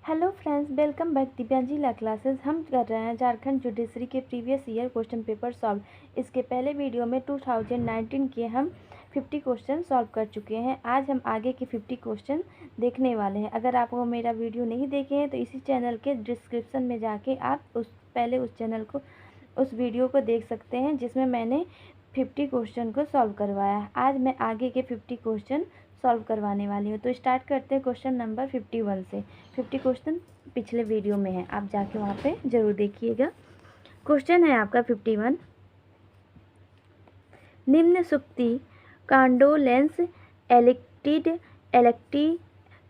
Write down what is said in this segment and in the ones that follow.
Hello friends, welcome back दिव्यांजी ला classes. हम कर रहे हैं झारखंड जुडिशरी के previous year question paper solve. इसके पहले वीडियो में 2019 के हम 50 क्वेश्चन सॉल्व कर चुके हैं। आज हम आगे के 50 क्वेश्चन देखने वाले हैं। अगर आप वो मेरा वीडियो नहीं देखे हैं तो इसी चैनल के डिस्क्रिप्शन में जाके आप उस वीडियो को देख सकते हैं जिसमें मैंने 50 क्वेश्चन को सॉल्व करवाया है। आज मैं आगे के 50 क्वेश्चन सॉल्व करवाने वाली हूँ। तो स्टार्ट करते हैं क्वेश्चन नंबर 51 से। 50 क्वेश्चन पिछले वीडियो में है, आप जाके वहाँ पे ज़रूर देखिएगा। क्वेश्चन है आपका 51। निम्न सुक्ति कांडोलेंस एलेक्टी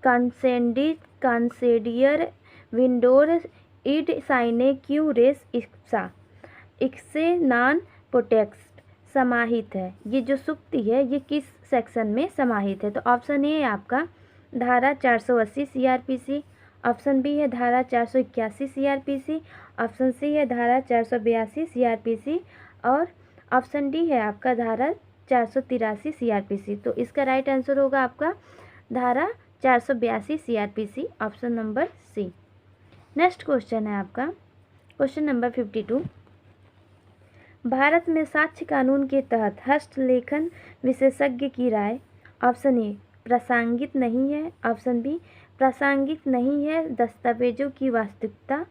कांसेडियर विंडोर इड साइने क्यू रेस इक्से नॉन पोटेक्स्ट समाहित है। ये जो सुक्ति है ये किस सेक्शन में समाहित है? तो ऑप्शन ए है आपका धारा 480 CRPC, ऑप्शन बी है धारा 481 CRPC, ऑप्शन सी है धारा 482 CRPC और ऑप्शन डी है आपका धारा 483 CRPC। तो इसका राइट आंसर होगा आपका धारा 482 CRPC, option number C. Next question है आपका क्वेश्चन नंबर 52। भारत में साक्ष्य कानून के तहत हस्तलेखन विशेषज्ञ की राय ऑप्शन ए प्रासंगिक नहीं है, ऑप्शन बी प्रासंगिक नहीं है, दस्तावेजों की वास्तविकता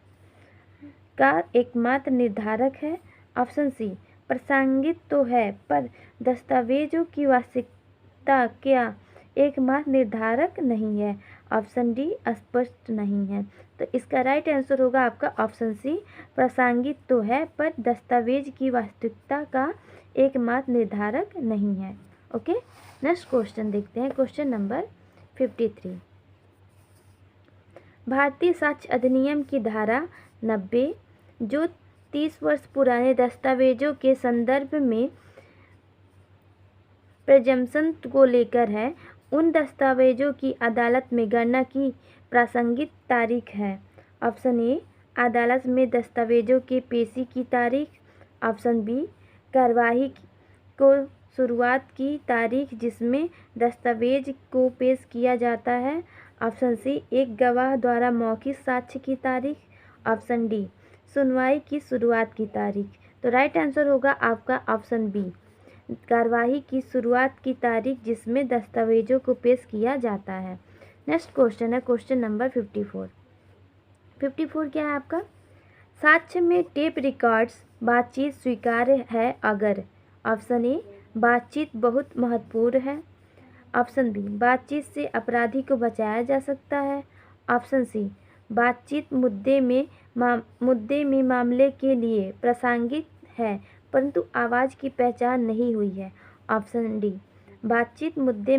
का एकमात्र निर्धारक है, ऑप्शन सी प्रासंगिक तो है पर दस्तावेजों की वास्तविकता क्या एकमात्र निर्धारक नहीं है, ऑप्शन डी स्पष्ट नहीं है। तो इसका राइट आंसर होगा आपका ऑप्शन सी प्रासंगिक तो है पर दस्तावेज की वास्तविकता का एकमात्र निर्धारक नहीं है। ओके, नेक्स्ट क्वेश्चन देखते हैं क्वेश्चन नंबर 53। भारतीय साक्ष्य अधिनियम की धारा 90 जो 30 वर्ष पुराने दस्तावेजों के संदर्भ में प्रेजम्पशन को लेकर है, उन दस्तावेजों की अदालत में गणना की प्रासंगिक तारीख है। ऑप्शन ए अदालत में दस्तावेजों के पेशी की तारीख, ऑप्शन बी कार्यवाही को शुरुआत की तारीख जिसमें दस्तावेज को पेश किया जाता है, ऑप्शन सी एक गवाह द्वारा मौखिक साक्ष्य की तारीख, ऑप्शन डी सुनवाई की शुरुआत की तारीख। तो राइट आंसर होगा आपका ऑप्शन बी कार्यवाही की शुरुआत की तारीख जिसमें दस्तावेजों को पेश किया जाता है। नेक्स्ट क्वेश्चन है क्वेश्चन नंबर 54। 54 क्या है आपका? साक्ष्य में टेप रिकॉर्ड्स बातचीत स्वीकार्य है अगर ऑप्शन ए बातचीत बहुत महत्वपूर्ण है, ऑप्शन बी बातचीत से अपराधी को बचाया जा सकता है, ऑप्शन सी बातचीत मुद्दे में मामले के लिए प्रासंगिक है परंतु आवाज़ की पहचान नहीं हुई है, ऑप्शन डी बातचीत मुद्दे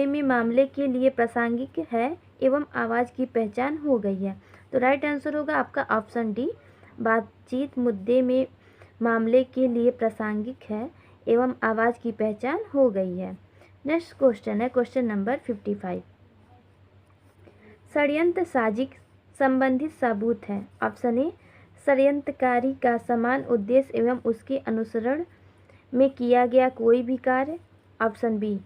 में मामले के लिए प्रासंगिक है एवं आवाज़ की पहचान हो गई है। तो राइट आंसर होगा आपका ऑप्शन डी बातचीत मुद्दे में मामले के लिए प्रासंगिक है एवं आवाज़ की पहचान हो गई है। नेक्स्ट क्वेश्चन है क्वेश्चन नंबर 55। षड्यंत्र साजिश संबंधित सबूत है। ऑप्शन ए षड्यंत्रकारी का समान उद्देश्य एवं उसके अनुसरण में किया गया कोई भी कार्य, ऑप्शन बी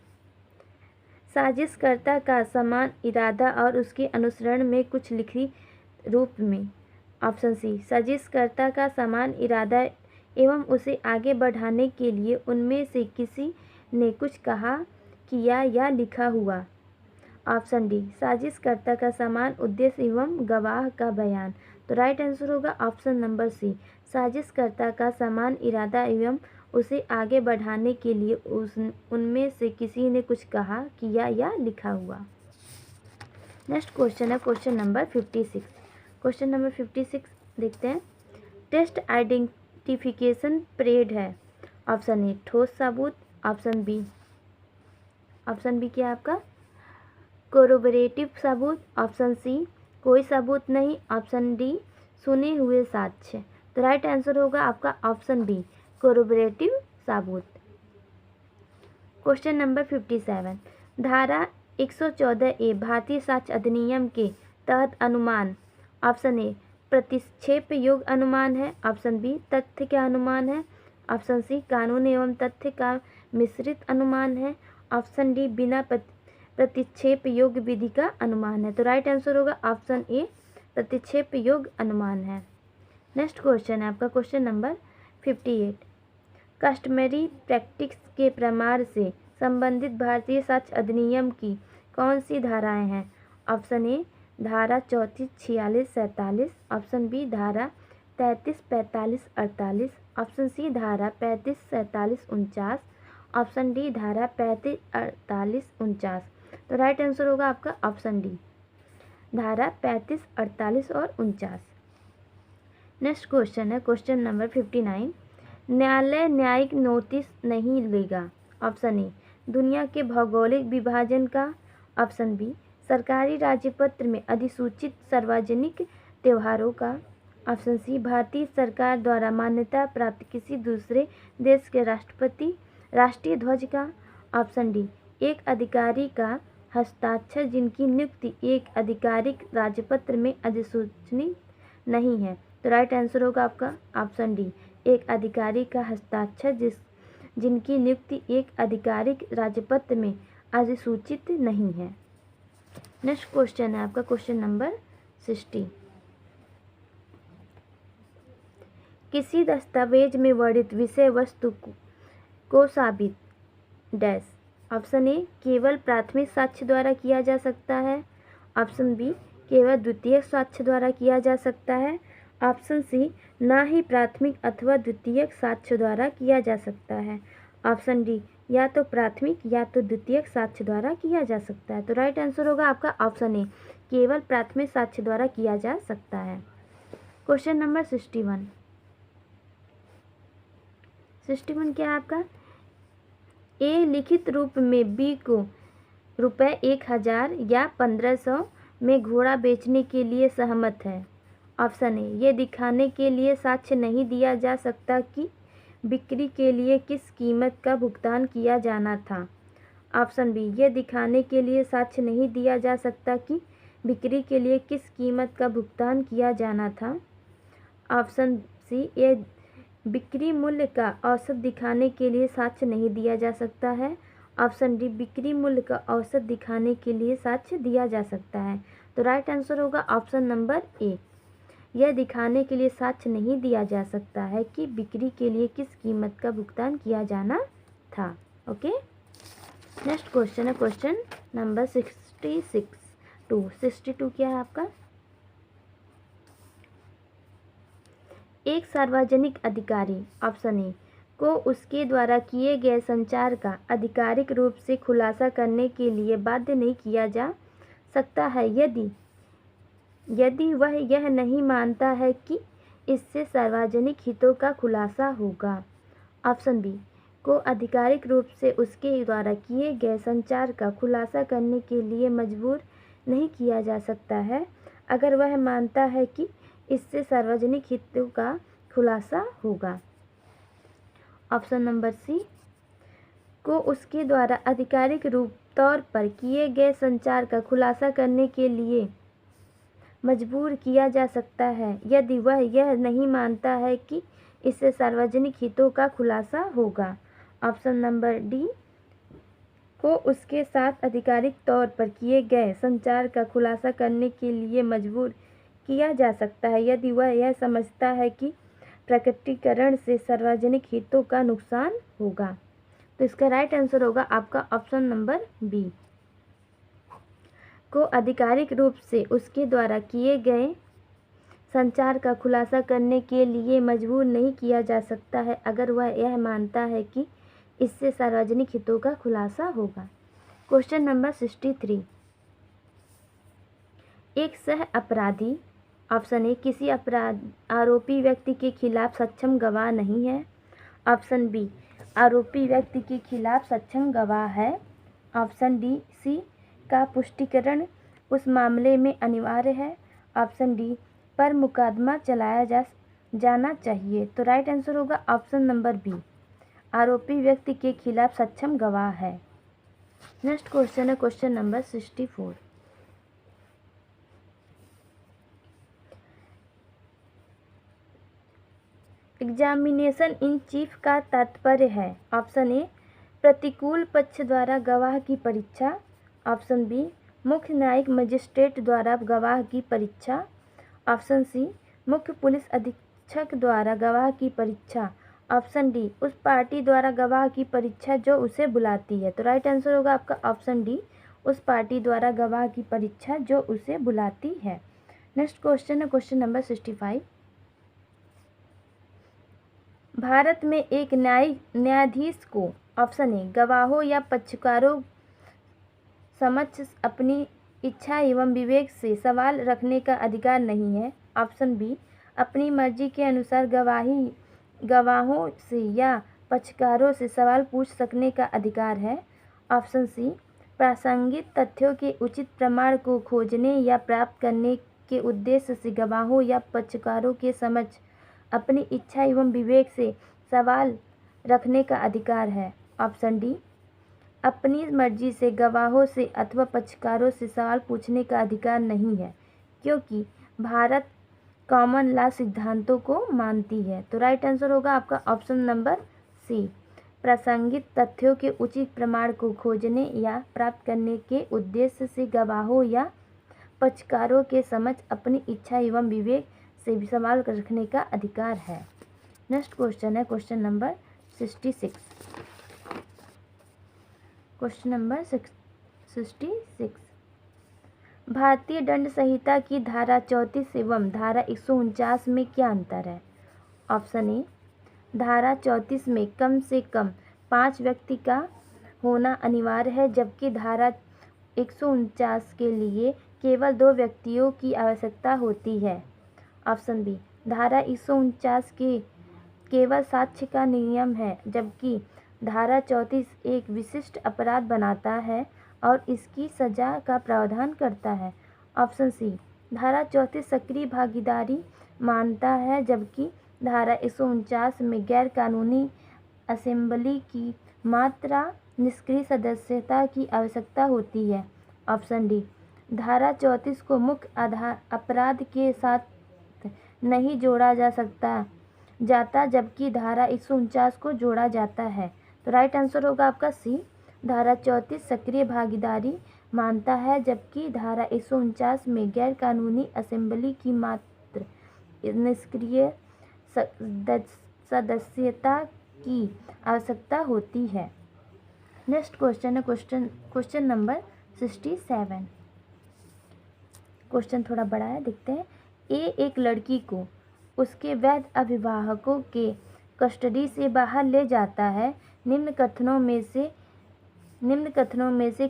साजिशकर्ता का समान इरादा और उसके अनुसरण में कुछ लिखित रूप में, ऑप्शन सी साजिशकर्ता का समान इरादा एवं उसे आगे बढ़ाने के लिए उनमें से किसी ने कुछ कहा, किया या लिखा हुआ, ऑप्शन डी साजिशकर्ता का समान उद्देश्य एवं गवाह का बयान। तो राइट आंसर होगा ऑप्शन नंबर सी साजिशकर्ता का समान इरादा एवं उसे आगे बढ़ाने के लिए उनमें से किसी ने कुछ कहा, किया या लिखा हुआ। नेक्स्ट क्वेश्चन है क्वेश्चन नंबर 56। क्वेश्चन नंबर 56 देखते हैं। टेस्ट आइडेंटिफिकेशन परेड है। ऑप्शन ए ठोस सबूत, ऑप्शन बी क्या है आपका कोरोबरेटिव सबूत, ऑप्शन सी कोई सबूत नहीं, ऑप्शन डी सुने हुए साक्ष्य। तो राइट आंसर होगा आपका ऑप्शन बी कोरोबरेटिव सबूत। Question number 57। धारा 114A भारतीय साक्ष्य अधिनियम के तहत अनुमान, ऑप्शन ए प्रतिक्षेप योग्य अनुमान है, ऑप्शन बी तथ्य का अनुमान है, ऑप्शन सी कानून एवं तथ्य का मिश्रित अनुमान है, ऑप्शन डी बिना प्रतिक्षेप योग्य विधि का अनुमान है। तो राइट आंसर होगा ऑप्शन ए, प्रतिक्षेप योग्य अनुमान है। नेक्स्ट क्वेश्चन है आपका क्वेश्चन नंबर 58। कस्टमरी प्रैक्टिस के प्रमाण से संबंधित भारतीय साक्ष्य अधिनियम की कौन सी धाराएं हैं? ऑप्शन ए धारा 34, 46, 47, ऑप्शन बी धारा 33, 45, 48, ऑप्शन सी धारा 35, 47, 49, ऑप्शन डी धारा 35, 48, 49। तो राइट आंसर होगा आपका ऑप्शन डी, धारा 35, 48 और 49। नेक्स्ट क्वेश्चन है क्वेश्चन नंबर 59। न्यायालय न्यायिक नोटिस नहीं लेगा। ऑप्शन ए दुनिया के भौगोलिक विभाजन का, ऑप्शन बी सरकारी राज्यपत्र में अधिसूचित सार्वजनिक त्योहारों का, ऑप्शन सी भारतीय सरकार द्वारा मान्यता प्राप्त किसी दूसरे देश के राष्ट्रीय ध्वज का, ऑप्शन डी एक अधिकारी का हस्ताक्षर जिनकी नियुक्ति एक आधिकारिक राजपत्र में अधिसूचित नहीं है। तो राइट आंसर होगा आपका ऑप्शन डी, एक अधिकारी का हस्ताक्षर जिनकी नियुक्ति एक आधिकारिक राजपत्र में अधिसूचित नहीं है। नेक्स्ट क्वेश्चन है आपका क्वेश्चन नंबर 60। किसी दस्तावेज में वर्णित विषय वस्तु को साबित डैश। ऑप्शन ए केवल प्राथमिक साक्ष्य द्वारा किया जा सकता है, ऑप्शन बी केवल द्वितीयक साक्ष्य द्वारा किया जा सकता है, ऑप्शन सी ना ही प्राथमिक अथवा द्वितीयक साक्ष्य द्वारा किया जा सकता है, ऑप्शन डी या तो प्राथमिक या तो द्वितीयक साक्ष्य द्वारा किया जा सकता है। तो राइट आंसर होगा आपका ऑप्शन ए, केवल प्राथमिक साक्ष्य द्वारा किया जा सकता है। Question number 61। 61 क्या है आपका? ए लिखित रूप में बी को रुपये 1000 या 1500 में घोड़ा बेचने के लिए सहमत है। ऑप्शन ए ये दिखाने के लिए साक्ष्य नहीं दिया जा सकता कि बिक्री के लिए किस कीमत का भुगतान किया जाना था। ऑप्शन बी ये दिखाने के लिए साक्ष्य नहीं दिया जा सकता कि बिक्री के लिए किस कीमत का भुगतान किया जाना था। ऑप्शन सी ये बिक्री मूल्य का औसत दिखाने के लिए साक्ष्य नहीं दिया जा सकता है। ऑप्शन डी बिक्री मूल्य का औसत दिखाने के लिए साक्ष्य दिया जा सकता है। तो राइट आंसर होगा ऑप्शन नंबर ए, यह दिखाने के लिए साक्ष्य नहीं दिया जा सकता है कि बिक्री के लिए किस कीमत का भुगतान किया जाना था। ओके, नेक्स्ट क्वेश्चन है क्वेश्चन नंबर 62 क्या है आपका? एक सार्वजनिक अधिकारी ऑप्शन ए को उसके द्वारा किए गए संचार का आधिकारिक रूप से खुलासा करने के लिए बाध्य नहीं किया जा सकता है यदि वह यह नहीं मानता है कि इससे सार्वजनिक हितों का खुलासा होगा। ऑप्शन बी को आधिकारिक रूप से उसके द्वारा किए गए संचार का खुलासा करने के लिए मजबूर नहीं किया जा सकता है अगर वह मानता है कि इससे सार्वजनिक हितों का खुलासा होगा। ऑप्शन नंबर सी को उसके द्वारा आधिकारिक रूप तौर पर किए गए संचार का खुलासा करने के लिए मजबूर किया जा सकता है यदि वह यह नहीं मानता है कि इससे सार्वजनिक हितों का खुलासा होगा। ऑप्शन नंबर डी को उसके साथ आधिकारिक तौर पर किए गए संचार का खुलासा करने के लिए मजबूर किया जा सकता है यदि वह यह समझता है कि प्रकटीकरण से सार्वजनिक हितों का नुकसान होगा। तो इसका राइट आंसर होगा आपका ऑप्शन नंबर बी को आधिकारिक रूप से उसके द्वारा किए गए संचार का खुलासा करने के लिए मजबूर नहीं किया जा सकता है अगर वह यह मानता है कि इससे सार्वजनिक हितों का खुलासा होगा। Question number 63। एक सह अपराधी ऑप्शन ए किसी आरोपी व्यक्ति के खिलाफ सक्षम गवाह नहीं है। ऑप्शन बी आरोपी व्यक्ति के खिलाफ सक्षम गवाह है। ऑप्शन डी सी का पुष्टिकरण उस मामले में अनिवार्य है। ऑप्शन डी पर मुकदमा चलाया जाना चाहिए। तो राइट आंसर होगा ऑप्शन नंबर बी आरोपी व्यक्ति के खिलाफ सक्षम गवाह है। नेक्स्ट क्वेश्चन है question number 64। Examination in chief का तात्पर्य है। ऑप्शन ए प्रतिकूल पक्ष द्वारा गवाह की परीक्षा। ऑप्शन बी मुख्य न्यायिक मजिस्ट्रेट द्वारा गवाह की परीक्षा। ऑप्शन सी मुख्य पुलिस अधीक्षक द्वारा गवाह की परीक्षा। ऑप्शन डी उस पार्टी द्वारा गवाह की परीक्षा जो उसे बुलाती है। तो राइट आंसर होगा आपका ऑप्शन डी, उस पार्टी द्वारा गवाह की परीक्षा जो उसे बुलाती है। नेक्स्ट क्वेश्चन है क्वेश्चन नंबर 65। भारत में एक न्यायाधीश को ऑप्शन ए गवाहों या पक्षकारों समक्ष अपनी इच्छा एवं विवेक से सवाल रखने का अधिकार नहीं है। ऑप्शन बी अपनी मर्जी के अनुसार गवाहों से या पक्षकारों से सवाल पूछ सकने का अधिकार है। ऑप्शन सी प्रासंगिक तथ्यों के उचित प्रमाण को खोजने या प्राप्त करने के उद्देश्य से गवाहों या पक्षकारों के समक्ष अपनी इच्छा एवं विवेक से सवाल रखने का अधिकार है। ऑप्शन डी अपनी मर्जी से गवाहों से अथवा पक्षकारों से सवाल पूछने का अधिकार नहीं है, क्योंकि भारत कॉमन लॉ सिद्धांतों को मानती है। तो राइट आंसर होगा आपका ऑप्शन नंबर सी, प्रासंगिक तथ्यों के उचित प्रमाण को खोजने या प्राप्त करने के उद्देश्य से गवाहों या पक्षकारों के समक्ष अपनी इच्छा एवं विवेक से सवाल रखने का अधिकार है। नेक्स्ट क्वेश्चन है क्वेश्चन नंबर 66। Question number 66। भारतीय दंड संहिता की धारा 34 एवं धारा 149 में क्या अंतर है? ऑप्शन ए धारा 34 में कम से कम 5 व्यक्ति का होना अनिवार्य है, जबकि धारा 149 के लिए केवल 2 व्यक्तियों की आवश्यकता होती है। ऑप्शन बी धारा 149 के केवल साक्ष्य का नियम है, जबकि धारा 34 एक विशिष्ट अपराध बनाता है और इसकी सजा का प्रावधान करता है। ऑप्शन सी धारा 34 सक्रिय भागीदारी मानता है, जबकि धारा 149 में गैर कानूनी असेंबली की मात्रा निष्क्रिय सदस्यता की आवश्यकता होती है। ऑप्शन डी धारा 34 को मुख्य अपराध के साथ नहीं जोड़ा जाता, जबकि धारा 149 को जोड़ा जाता है। तो राइट आंसर होगा आपका सी, धारा 34 सक्रिय भागीदारी मानता है, जबकि धारा 149 में गैर कानूनी असेंबली की मात्र निष्क्रिय सदस्यता की आवश्यकता होती है। नेक्स्ट क्वेश्चन है क्वेश्चन नंबर 67। क्वेश्चन थोड़ा बड़ा है, देखते हैं। एक लड़की को उसके वैध अभिभावकों के कस्टडी से बाहर ले जाता है। निम्न कथनों में से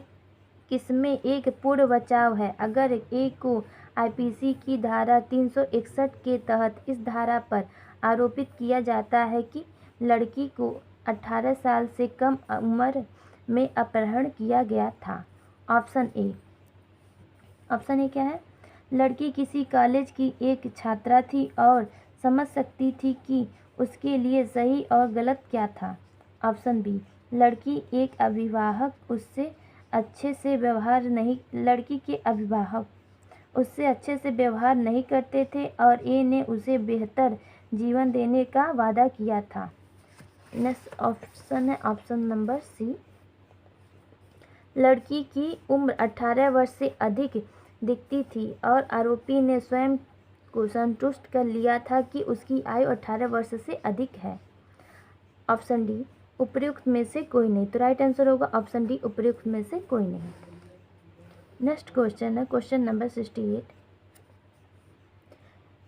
किसमें एक पूर्ण बचाव है? अगर ए को आईपीसी की धारा 361 के तहत इस धारा पर आरोपित किया जाता है कि लड़की को 18 साल से कम उम्र में अपहरण किया गया था। ऑप्शन ए क्या है? लड़की किसी कॉलेज की एक छात्रा थी और समझ सकती थी कि उसके लिए सही और गलत क्या था। ऑप्शन बी लड़की के अभिभावक उससे अच्छे से व्यवहार नहीं करते थे और ए ने उसे बेहतर जीवन देने का वादा किया था। नेक्स्ट ऑप्शन है ऑप्शन नंबर सी, लड़की की उम्र 18 वर्ष से अधिक दिखती थी और आरोपी ने स्वयं को संतुष्ट कर लिया था कि उसकी आयु 18 वर्ष से अधिक है। ऑप्शन डी उपयुक्त में से कोई नहीं। तो राइट आंसर होगा ऑप्शन डी, उपयुक्त में से कोई नहीं। नेक्स्ट क्वेश्चन है क्वेश्चन नंबर 68।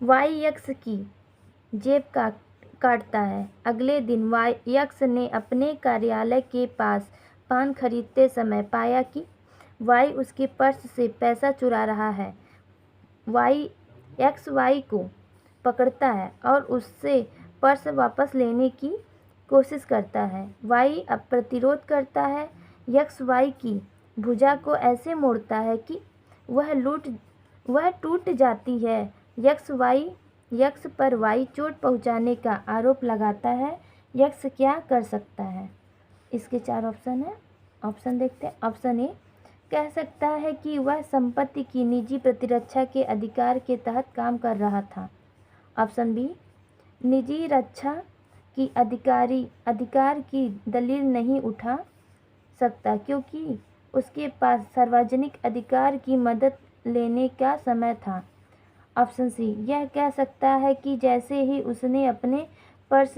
वाई यक्ष की जेब काटता है। अगले दिन वाई यक्ष ने अपने कार्यालय के पास पान खरीदते समय पाया कि वाई उसके पर्स से पैसा चुरा रहा है। वाई को पकड़ता है और उससे पर्स वापस लेने की कोशिश करता है। वाई अब प्रतिरोध करता है। यक्ष वाई की भुजा को ऐसे मोड़ता है कि वह टूट जाती है। यक्ष पर वाई चोट पहुंचाने का आरोप लगाता है। यक्ष क्या कर सकता है? इसके 4 ऑप्शन है, ऑप्शन देखते हैं। ऑप्शन ए कह सकता है कि वह संपत्ति की निजी प्रतिरक्षा के अधिकार के तहत काम कर रहा था। ऑप्शन बी निजी रक्षा की अधिकार की दलील नहीं उठा सकता क्योंकि उसके पास सार्वजनिक अधिकार की मदद लेने का समय था। ऑप्शन सी, यह कह सकता है कि जैसे ही उसने अपने पर्स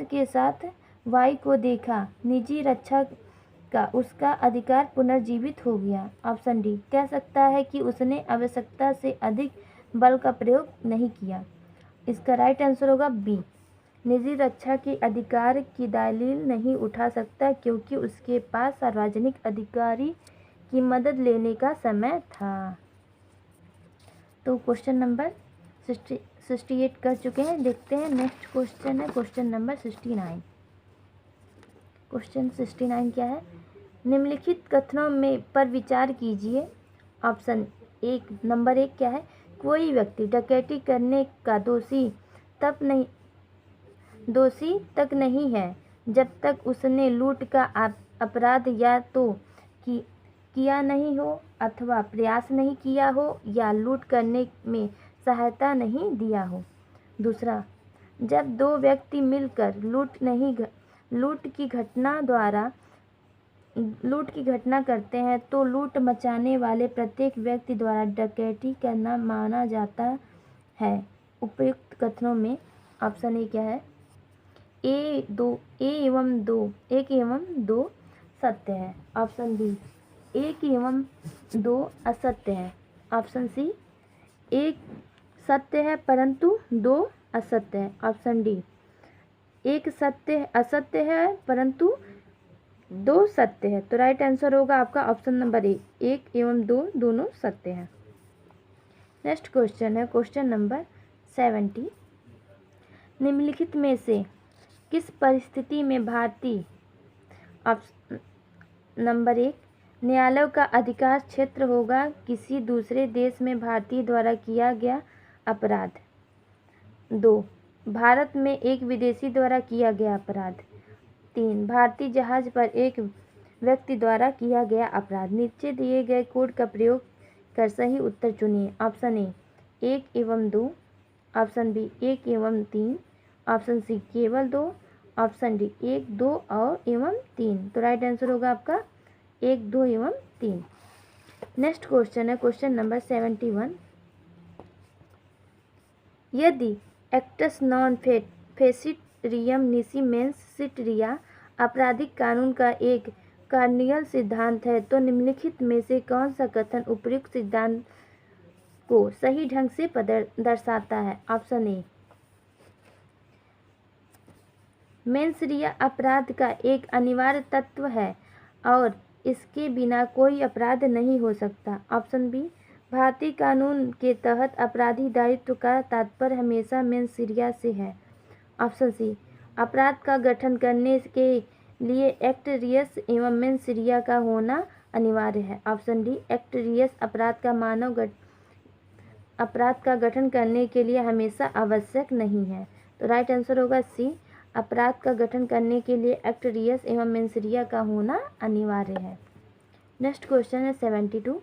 के साथ वाई को देखा, निजी रक्षा का उसका अधिकार पुनर्जीवित हो गया। ऑप्शन डी, कह सकता है कि उसने आवश्यकता से अधिक बल का प्रयोग नहीं किया। इसका राइट आंसर होगा बी, निजी रक्षा के अधिकार की दलील नहीं उठा सकता क्योंकि उसके पास सार्वजनिक अधिकारी की मदद लेने का समय था। तो क्वेश्चन नंबर 68 कर चुके हैं। देखते हैं नेक्स्ट क्वेश्चन है क्वेश्चन नंबर 69। क्वेश्चन 69 क्या है? निम्नलिखित कथनों में पर विचार कीजिए। ऑप्शन एक, नंबर 1 क्या है? कोई व्यक्ति डकैती करने का दोषी तक नहीं है जब तक उसने लूट का अपराध या तो किया नहीं हो अथवा प्रयास नहीं किया हो या लूट करने में सहायता नहीं दिया हो। दूसरा, जब दो व्यक्ति मिलकर लूट की घटना करते हैं तो लूट मचाने वाले प्रत्येक व्यक्ति द्वारा डकैती करना माना जाता है। उपयुक्त कथनों में ऑप्शन ए क्या है? एक एवं दो सत्य है। ऑप्शन बी, 1 एवं 2 असत्य है। ऑप्शन सी, 1 सत्य है परंतु 2 असत्य है। ऑप्शन डी, 1 असत्य है परंतु 2 सत्य है। तो राइट आंसर होगा आपका ऑप्शन नंबर ए, 1 एवं 2 दोनों सत्य हैं। नेक्स्ट क्वेश्चन है क्वेश्चन नंबर 70। निम्नलिखित में से किस परिस्थिति में भारतीय नंबर 1, न्यायालय का अधिकार क्षेत्र होगा किसी दूसरे देश में भारतीय द्वारा किया गया अपराध? 2, भारत में एक विदेशी द्वारा किया गया अपराध। 3, भारतीय जहाज पर एक व्यक्ति द्वारा किया गया अपराध। नीचे दिए गए कोड का प्रयोग कर सही उत्तर चुनिए। ऑप्शन ए, 1 एवं 2। ऑप्शन बी, 1 एवं 3। ऑप्शन सी, केवल 2। ऑप्शन डी, 1, 2 और एवं 3। तो राइट आंसर होगा आपका 1, 2 एवं 3। नेक्स्ट क्वेश्चन है क्वेश्चन नंबर 71। यदि एक्टस नॉन फेसिटिरियम निसी मेंस सिट आपराधिक कानून का एक कार्डिनल सिद्धांत है तो निम्नलिखित में से कौन सा कथन उपयुक्त सिद्धांत को सही ढंग से दर्शाता है? ऑप्शन ए, मेंस रिया अपराध का एक अनिवार्य तत्व है और इसके बिना कोई अपराध नहीं हो सकता। ऑप्शन बी, भारतीय कानून के तहत अपराधी दायित्व का तात्पर्य हमेशा मेंस रिया से है। ऑप्शन सी, अपराध का गठन करने के लिए एक्ट रियस एवं मेंस रिया का होना अनिवार्य है। ऑप्शन डी, एक्ट रियस अपराध का गठन करने के लिए हमेशा आवश्यक नहीं है। तो राइट आंसर होगा सी, अपराध का गठन करने के लिए एक्ट रियस एवं मेंस रिया का होना अनिवार्य है। नेक्स्ट क्वेश्चन है 72।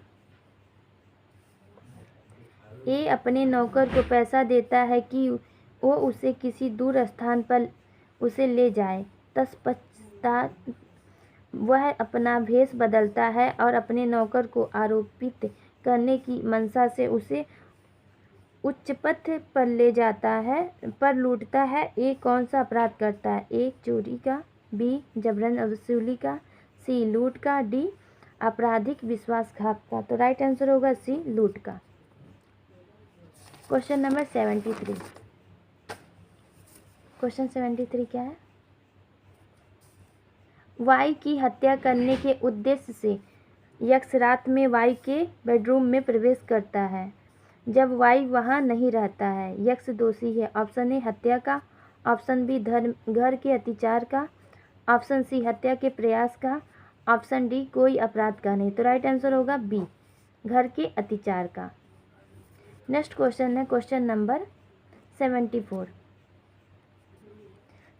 ए अपने नौकर को पैसा देता है कि वो उसे किसी दूर स्थान पर उसे ले जाए। तत्पश्चात वह अपना भेष बदलता है और अपने नौकर को आरोपित करने की मंशा से उसे उच्च पथ पर ले जाता है पर लूटता है। ए कौन सा अपराध करता है? ए, चोरी का। बी, जबरन वसूली का। सी, लूट का। डी, आपराधिक विश्वासघात का। तो राइट आंसर होगा सी, लूट का। Question number 73। क्वेश्चन 73 क्या है? वाई की हत्या करने के उद्देश्य से यक्ष रात में वाई के बेडरूम में प्रवेश करता है जब वाई वहां नहीं रहता है। यक्ष दोषी है। ऑप्शन ए, हत्या का। ऑप्शन बी, घर के अत्याचार का। ऑप्शन सी, हत्या के प्रयास का। ऑप्शन डी, कोई अपराध का नहीं। तो राइट आंसर होगा बी, घर के अत्याचार का। नेक्स्ट क्वेश्चन है क्वेश्चन नंबर 74।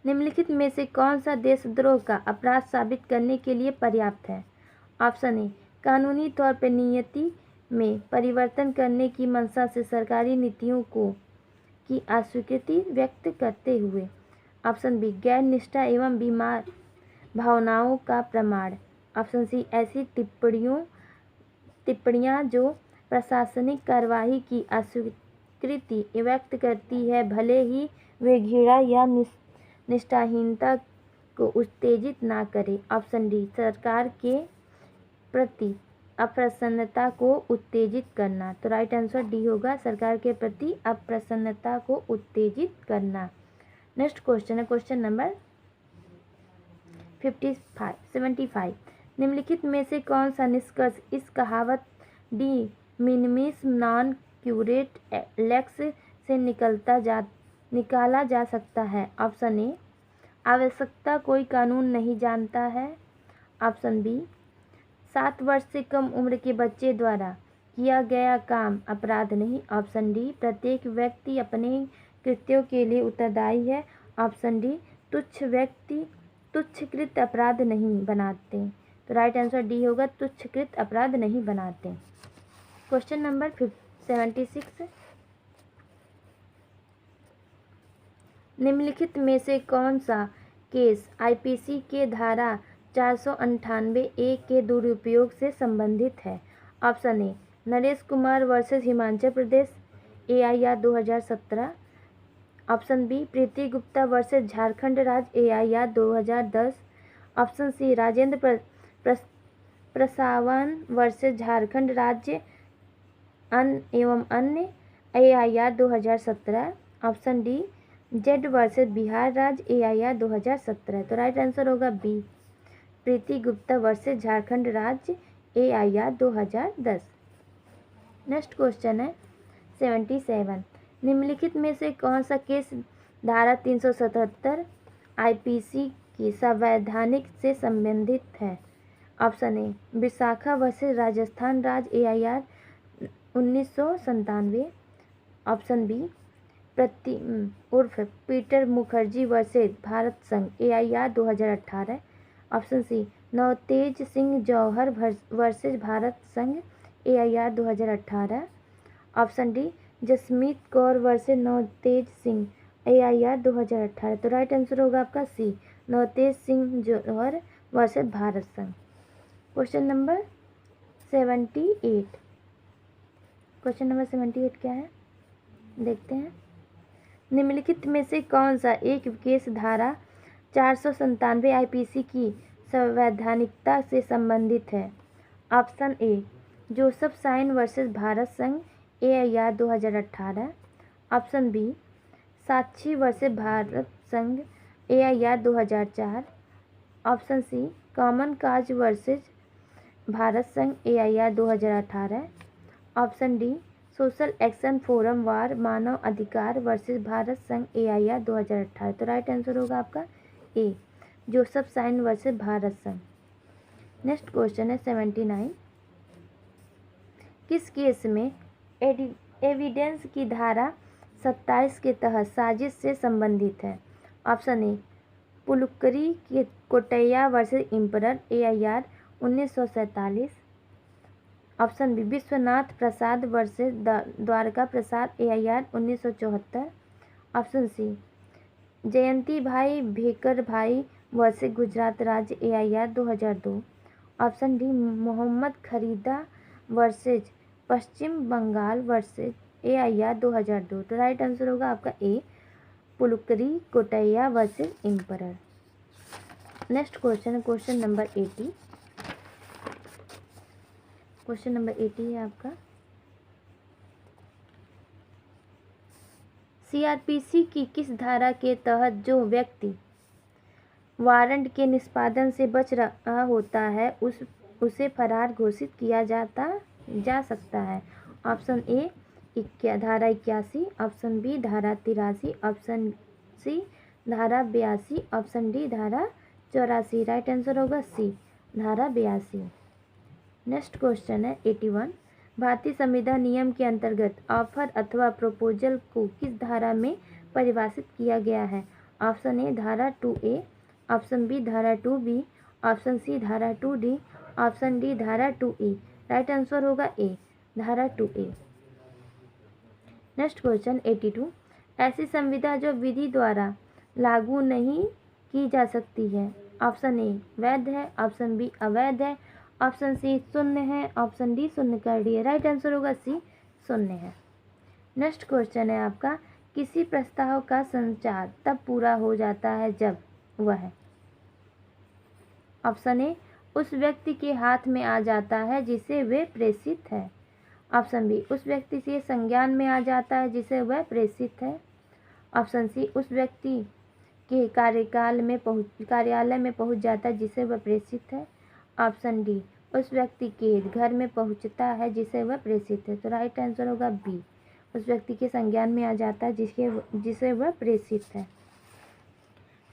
निम्नलिखित में से कौन सा देशद्रोह का अपराध साबित करने के लिए पर्याप्त है? ऑप्शन ए, कानूनी तौर पर नियति में परिवर्तन करने की मंशा से सरकारी नीतियों की अस्वीकृति व्यक्त करते हुए। ऑप्शन बी, गैर निष्ठा एवं भावनाओं का प्रमाण। ऑप्शन सी, ऐसी टिप्पणियाँ जो प्रशासनिक कार्रवाई की अस्वीकृति व्यक्त करती है, भले ही वे घृणा या निष्ठाहीनता को उत्तेजित ना करें। ऑप्शन डी, सरकार के प्रति अप्रसन्नता को उत्तेजित करना। तो राइट आंसर डी होगा, सरकार के प्रति अप्रसन्नता को उत्तेजित करना। नेक्स्ट क्वेश्चन है क्वेश्चन नंबर 75। निम्नलिखित में से कौन सा निष्कर्ष इस कहावत डी मिनिमिस नॉन क्यूरेट लेक्स से निकाला जा सकता है। ऑप्शन ए, आवश्यकता कोई कानून नहीं जानता है। ऑप्शन बी, 7 वर्ष से कम उम्र के बच्चे द्वारा किया गया काम अपराध नहीं। ऑप्शन डी, प्रत्येक व्यक्ति अपने कृत्यों के लिए उत्तरदायी है। ऑप्शन डी, तुच्छ व्यक्ति तुच्छकृत अपराध नहीं बनाते। तो राइट आंसर डी होगा, तुच्छकृत अपराध नहीं बनाते। Question number 76। निम्नलिखित में से कौन सा केस आईपीसी के धारा 498 ए के दुरुपयोग से संबंधित है। Option A, Naresh Kumar versus Himachal Pradesh AIR 2017। Option B, Preeti Gupta versus Jharkhand राज्य AIR 2010। Option C, Rajendra Prasavan versus Jharkhand राज्य एवं अन्य AIR 2017। Option D, Z versus Bihar राज्य एआईआर 2017। तो राइट आंसर होगा बी, प्रीति गुप्ता वर्सेस झारखंड राज्य एआईआर 2010। नेक्स्ट क्वेश्चन है 77। निम्नलिखित में से कौन सा केस धारा 377 आईपीसी की संवैधानिक से संबंधित है। Option A, Vishakha versus Rajasthan राज्य एआईआर 1997। ऑप्शन बी, उर्फ पीटर मुखर्जी वर्सेस भारत संघ AIR 2018। Option C, Navtej Singh Johar versus Bharat संघ AIR 2018। Option D, Jasmeet Kaur versus Navtej Singh AIR 2018। तो राइट आंसर होगा आपका सी, नवतेज सिंह जौहर वर्सेस भारत संघ। Question number 78। क्वेश्चन नंबर 78 क्या है देखते हैं। निम्नलिखित में से कौन सा एक केस धारा 497 आईपीसी की संवैधानिकता से संबंधित है। Option A, Joseph Shine versus Bharat संघ AIR 2018। Option B, Sakshi versus Bharat संघ AIR 2004। Option C, common cause versus Bharat संघ AIR 2018। Option D, social action forum वार मानव अधिकार वर्सेस भारत संघ एआईआर 2018। तो राइट आंसर होगा आपका ए, जोसेफ साइन वर्सेस भारत संघ। नेक्स्ट क्वेश्चन है 79। किस केस में एविडेंस की धारा 27 के तहत साजिश से संबंधित है। ऑप्शन ए, पुलुकरी के Kottaya versus emperor AIR 1947। Option B, Vishwanath Prasad versus Dwarka Prasad AIR 1974। Option C, Jayanti Bhai Bhekar भाई वर्सेस गुजरात राज्य एआईआर 2002। ऑप्शन डी, मोहम्मद खरीदा वर्सेस पश्चिम बंगाल वर्सेस एआईआर 2002। तो राइट आंसर होगा आपका ए, पुलुकरी कोटैया वर्सेस इम्परर। नेक्स्ट क्वेश्चन है क्वेश्चन नंबर 80। क्वेश्चन नंबर 80 है आपका, सीआरपीसी की किस धारा के तहत जो व्यक्ति वारंट के निष्पादन से बच रहा होता है उसे फरार घोषित किया जा सकता है। ऑप्शन ए, धारा 81। ऑप्शन बी, धारा 83। ऑप्शन सी, धारा 82। ऑप्शन डी, धारा 84। राइट आंसर होगा सी, धारा 82। नेक्स्ट क्वेश्चन है 81। भारतीय संविधान नियम के अंतर्गत ऑफर अथवा प्रपोजल को किस धारा में परिभाषित किया गया है। ऑप्शन ए, धारा 2A। ऑप्शन बी, धारा 2B। ऑप्शन सी, धारा 2D। ऑप्शन डी, धारा 2E। राइट आंसर होगा ए, धारा 2A। Next question 82। ऐसी संविदा जो विधि द्वारा लागू नहीं की जा सकती है। ऑप्शन ए वैध है, ऑप्शन बी अवैध है, ऑप्शन सी शून्य है, ऑप्शन डी शून्य कर दिए। राइट आंसर होगा सी शून्य है। नेक्स्ट क्वेश्चन है आपका, किसी प्रस्ताव का संचार तब पूरा हो जाता है जब वह, ऑप्शन ए उस व्यक्ति के हाथ में आ जाता है जिसे वे प्रेषित है, ऑप्शन बी उस व्यक्ति के संज्ञान में आ जाता है जिसे वह प्रेषित है, ऑप्शन सी उस व्यक्ति के कार्यालय में पहुंच जाता है जिसे वह प्रेषित है, ऑप्शन डी उस व्यक्ति के घर में पहुंचता है जिसे वह प्रेषित है। तो राइट आंसर होगा बी, उस व्यक्ति के संज्ञान में आ जाता है जिसे वह प्रेषित है।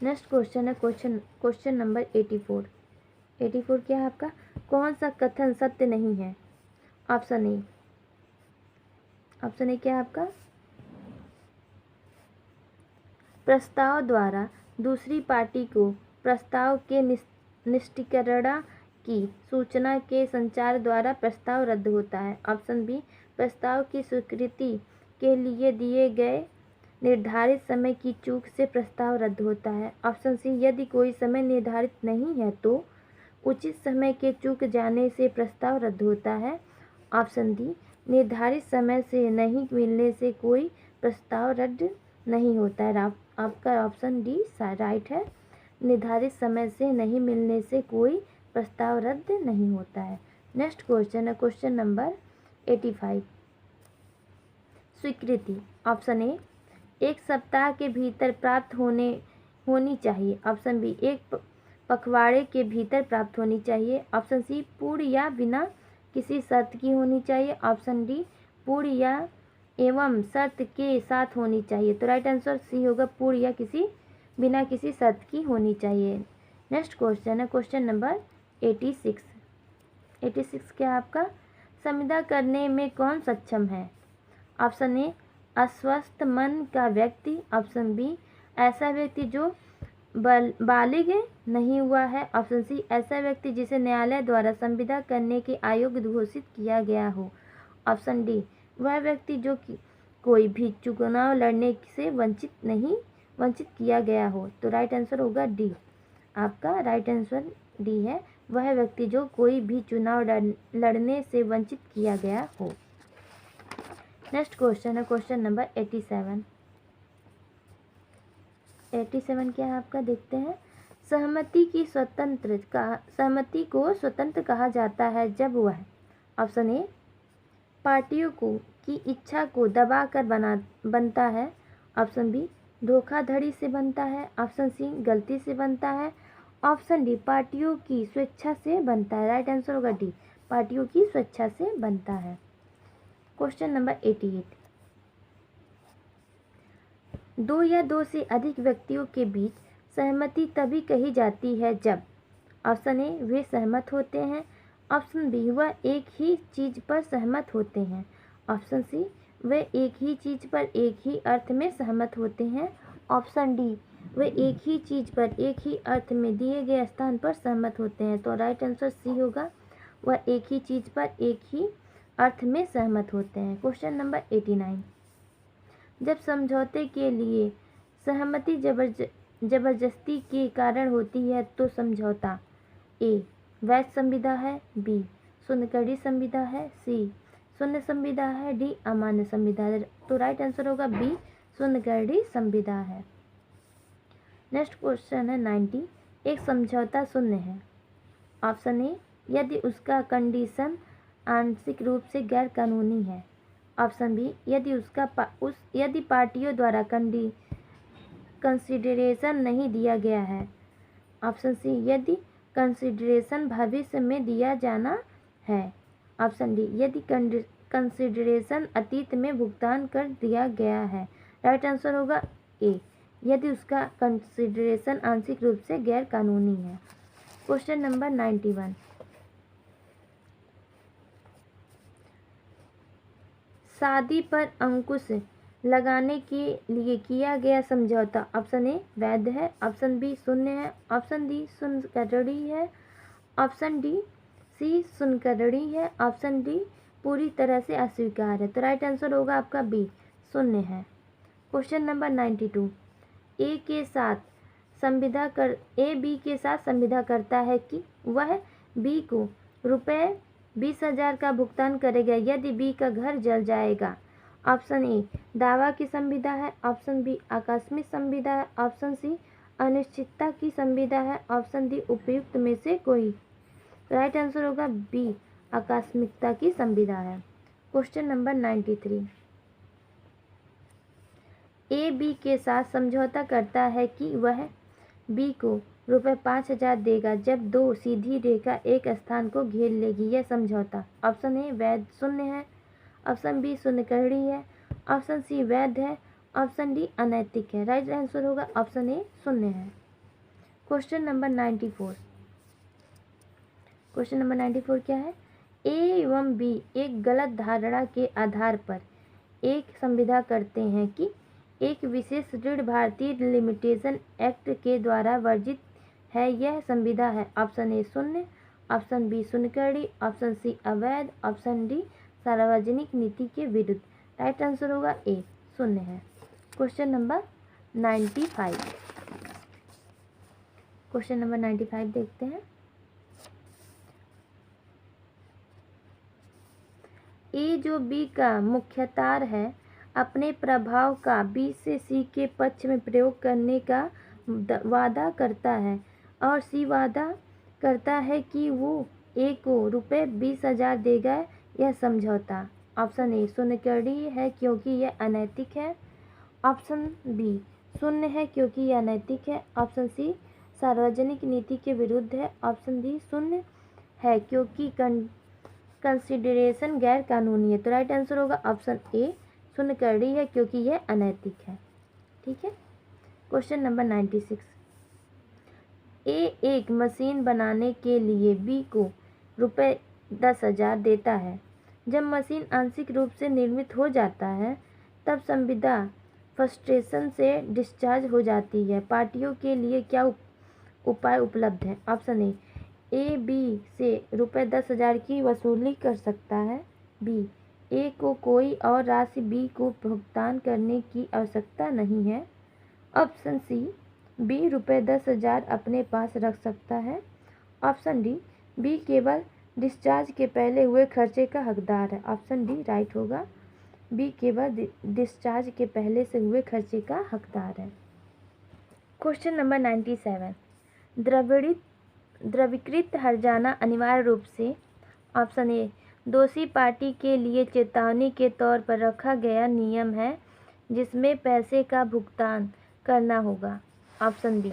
नेक्स्ट क्वेश्चन है क्वेश्चन नंबर 84। 84 क्या है आपका, कौन सा कथन सत्य नहीं है? ऑप्शन ए क्या है आपका, प्रस्ताव द्वारा दूसरी पार्टी को प्रस्ताव के निष्क्रियता की सूचना के संचार द्वारा प्रस्ताव रद्द होता है, ऑप्शन बी प्रस्ताव की स्वीकृति के लिए दिए गए निर्धारित समय की चूक से प्रस्ताव रद्द होता है, ऑप्शन सी यदि कोई समय निर्धारित नहीं है तो उचित समय के चूक जाने से प्रस्ताव रद्द होता है, ऑप्शन डी निर्धारित समय से नहीं मिलने से कोई प्रस्ताव रद्द नहीं होता है। आपका ऑप्शन डी राइट है, निर्धारित समय से नहीं मिलने से कोई प्रस्ताव रद्द नहीं होता है। नेक्स्ट क्वेश्चन है क्वेश्चन नंबर 85। स्वीकृति, ऑप्शन ए एक सप्ताह के भीतर प्राप्त होनी चाहिए, ऑप्शन बी एक पखवाड़े के भीतर प्राप्त होनी चाहिए, ऑप्शन सी पूर्ण या बिना किसी शर्त की होनी चाहिए, ऑप्शन डी पूर्ण या एवं शर्त के साथ होनी चाहिए। तो राइट आंसर सी होगा, पूर्ण या बिना किसी शर्त की होनी चाहिए। नेक्स्ट क्वेश्चन है क्वेश्चन नंबर 86। 86 क्या आपका, संविदा करने में कौन सक्षम है? ऑप्शन ए अस्वस्थ मन का व्यक्ति, ऑप्शन बी ऐसा व्यक्ति जो बालिग नहीं हुआ है, ऑप्शन सी ऐसा व्यक्ति जिसे न्यायालय द्वारा संविदा करने के अयोग्य घोषित किया गया हो, ऑप्शन डी वह व्यक्ति जो कोई भी चुनाव लड़ने से वंचित किया गया हो। तो राइट आंसर होगा डी, आपका राइट आंसर डी है, वह व्यक्ति जो कोई भी चुनाव लड़ने से वंचित किया गया हो। नेक्स्ट क्वेश्चन है क्वेश्चन नंबर 87। 87 क्या है आपका, देखते हैं। सहमति को स्वतंत्र कहा जाता है जब वह, ऑप्शन ए पार्टियों की इच्छा को दबाकर बनता है, ऑप्शन बी धोखाधड़ी से बनता है, ऑप्शन सी गलती से बनता है, ऑप्शन डी पार्टियों की स्वेच्छा से बनता है। राइट आंसर होगा डी, पार्टियों की स्वेच्छा से बनता है। Question number 88। दो या दो से अधिक व्यक्तियों के बीच सहमति तभी कही जाती है जब, ऑप्शन ए वे सहमत होते हैं, ऑप्शन बी वह एक ही चीज़ पर सहमत होते हैं, ऑप्शन सी वे एक ही चीज़ पर एक ही अर्थ में सहमत होते हैं, ऑप्शन डी वे एक ही चीज़ पर एक ही अर्थ में दिए गए स्थान पर सहमत होते हैं। तो राइट आंसर सी होगा, वह एक ही चीज़ पर एक ही अर्थ में सहमत होते हैं। Question number 89। जब समझौते के लिए सहमति जबरदस्ती के कारण होती है तो समझौता ए वैध संविदा है, बी शून्यकड़ी संविदा है, सी शून्य संविदा है, डी अमान्य संविदा है। तो राइट आंसर होगा बी शून्यकड़ी संविदा है। नेक्स्ट क्वेश्चन है 90। एक समझौता शून्य है, ऑप्शन ए यदि उसका कंडीशन आंशिक रूप से गैर कानूनी है, ऑप्शन बी यदि पार्टियों द्वारा कंसिडरेशन नहीं दिया गया है, ऑप्शन सी यदि कंसिडरेशन भविष्य में दिया जाना है, ऑप्शन डी यदि कंसिडरेशन अतीत में भुगतान कर दिया गया है। राइट आंसर होगा ए, यदि उसका कंसिडरेशन आंशिक रूप से गैर कानूनी है। Question number 91। शादी पर अंकुश लगाने के लिए किया गया समझौता, ऑप्शन ए वैध है, ऑप्शन बी शून्य है, ऑप्शन डी शून्यकड़ी है, ऑप्शन डी सी शून्यकड़ी है, ऑप्शन डी पूरी तरह से अस्वीकार है। तो राइट आंसर होगा आपका बी शून्य है। Question number 92। ए के साथ ए बी के साथ संविदा करता है कि वह बी को रुपये 20,000 का भुगतान करेगा यदि बी का घर जल जाएगा। ऑप्शन ए दावा की संविदा है, ऑप्शन बी आकस्मिक संविदा है, ऑप्शन सी अनिश्चितता की संविदा है, ऑप्शन डी उपयुक्त में से कोई। राइट आंसर होगा बी आकस्मिकता की संविदा है। Question number 93। ए बी के साथ समझौता करता है कि वह बी को रुपये 5,000 देगा जब दो सीधी रेखा एक स्थान को घेर लेगी। यह समझौता ऑप्शन ए वैध शून्य है, ऑप्शन बी शून्यकर्णी है, ऑप्शन सी वैध है, ऑप्शन डी अनैतिक है। राइट आंसर होगा ऑप्शन ए शून्य है। Question number 94। क्वेश्चन नंबर 94 क्या है? ए एवं बी एक गलत धारणा के आधार पर एक संविदा करते हैं कि एक विशेष ऋण भारतीय लिमिटेशन एक्ट के द्वारा वर्जित है। यह संविदा है ऑप्शन ए शून्य, ऑप्शन बी शून्यकर्णी, ऑप्शन सी अवैध, ऑप्शन डी सार्वजनिक नीति के विरुद्ध। राइट आंसर होगा ए शून्य है। Question number 95। क्वेश्चन नंबर 95 देखते हैं। ए जो बी का मुख्यतार है अपने प्रभाव का बी से सी के पक्ष में प्रयोग करने का वादा करता है और सी वादा करता है कि वो ए को रुपये 20,000 देगा। यह समझौता ऑप्शन ए शून्यकर्णी है क्योंकि यह अनैतिक है, ऑप्शन बी शून्य है क्योंकि यह अनैतिक है, ऑप्शन सी सार्वजनिक नीति के विरुद्ध है, ऑप्शन डी शून्य है क्योंकि कंसिडरेशन गैर कानूनी है। तो राइट आंसर होगा ऑप्शन ए शून्यकर्णी है क्योंकि यह अनैतिक है। ठीक है। Question number 96। ए एक मशीन बनाने के लिए बी को रुपये 10,000 देता है। जब मशीन आंशिक रूप से निर्मित हो जाता है तब संविदा फ्रस्ट्रेशन से डिस्चार्ज हो जाती है। पार्टियों के लिए क्या उपाय उपलब्ध है? ऑप्शन ए बी से रुपये 10,000 की वसूली कर सकता है, बी ए को कोई और राशि बी को भुगतान करने की आवश्यकता नहीं है, ऑप्शन सी बी रुपये 10,000 अपने पास रख सकता है, ऑप्शन डी बी केवल डिस्चार्ज के पहले हुए खर्चे का हकदार है। ऑप्शन डी राइट होगा, बी केवल डिस्चार्ज के पहले से हुए खर्चे का हकदार है। Question number 97। द्रवीकृत हर्जाना अनिवार्य रूप से ऑप्शन ए दोषी पार्टी के लिए चेतावनी के तौर पर रखा गया नियम है जिसमें पैसे का भुगतान करना होगा, ऑप्शन बी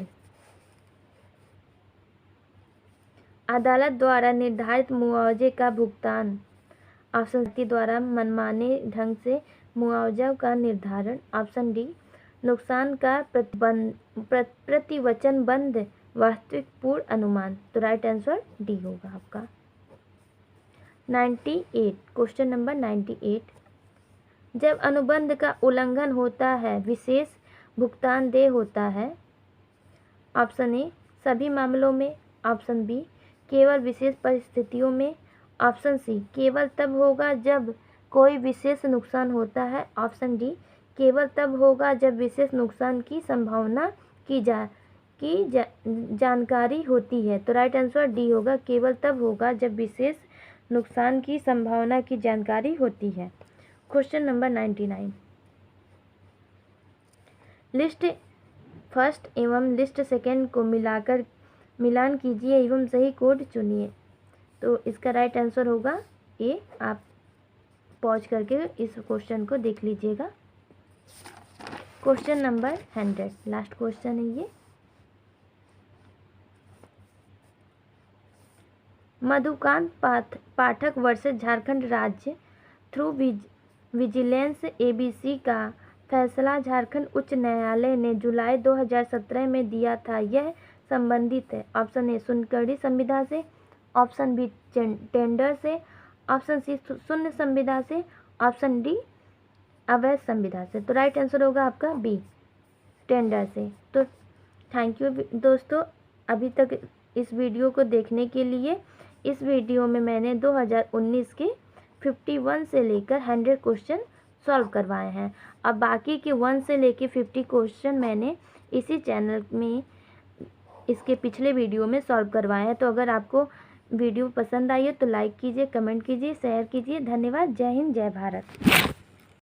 अदालत द्वारा निर्धारित मुआवजे का भुगतान, ऑप्शन सी द्वारा मनमाने ढंग से मुआवजा का निर्धारण, ऑप्शन डी नुकसान का प्रतिवचनबद्ध वास्तविक पूर्ण अनुमान। तो राइट आंसर डी होगा आपका। 98। Question number 98। जब अनुबंध का उल्लंघन होता है विशेष भुगतान देय होता है, ऑप्शन ए सभी मामलों में, ऑप्शन बी केवल विशेष परिस्थितियों में, ऑप्शन सी केवल तब होगा जब कोई विशेष नुकसान होता है, ऑप्शन डी केवल तब होगा जब विशेष नुकसान की संभावना की जानकारी होती है। तो राइट आंसर डी होगा, केवल तब होगा जब विशेष नुकसान की संभावना की जानकारी होती है। Question number 99। लिस्ट फर्स्ट एवं लिस्ट सेकेंड को मिलान कीजिए एवं सही कोड चुनिए। तो इसका राइट आंसर होगा ए। आप पॉज करके इस क्वेश्चन को देख लीजिएगा। क्वेश्चन नंबर 100 लास्ट क्वेश्चन है ये। मधुकांत पाठक वर्सेस झारखंड राज्य थ्रू विजिलेंस एबीसी का फैसला झारखंड उच्च न्यायालय ने जुलाई 2017 में दिया था। यह संबंधित है ऑप्शन ए शून्यकर्णी संविदा से, ऑप्शन बी टेंडर से, ऑप्शन सी शून्य संविदा से, ऑप्शन डी अवैध संविदा से। तो राइट आंसर होगा आपका बी टेंडर से। तो थैंक यू दोस्तों अभी तक इस वीडियो को देखने के लिए। इस वीडियो में मैंने 2019 के 51 से लेकर 100 क्वेश्चन सॉल्व करवाए हैं। अब बाकी के 1 से लेकर 50 क्वेश्चन मैंने इसी चैनल में इसके पिछले वीडियो में सॉल्व करवाए हैं। तो अगर आपको वीडियो पसंद आई है तो लाइक कीजिए, कमेंट कीजिए, शेयर कीजिए। धन्यवाद। जय हिंद, जय भारत।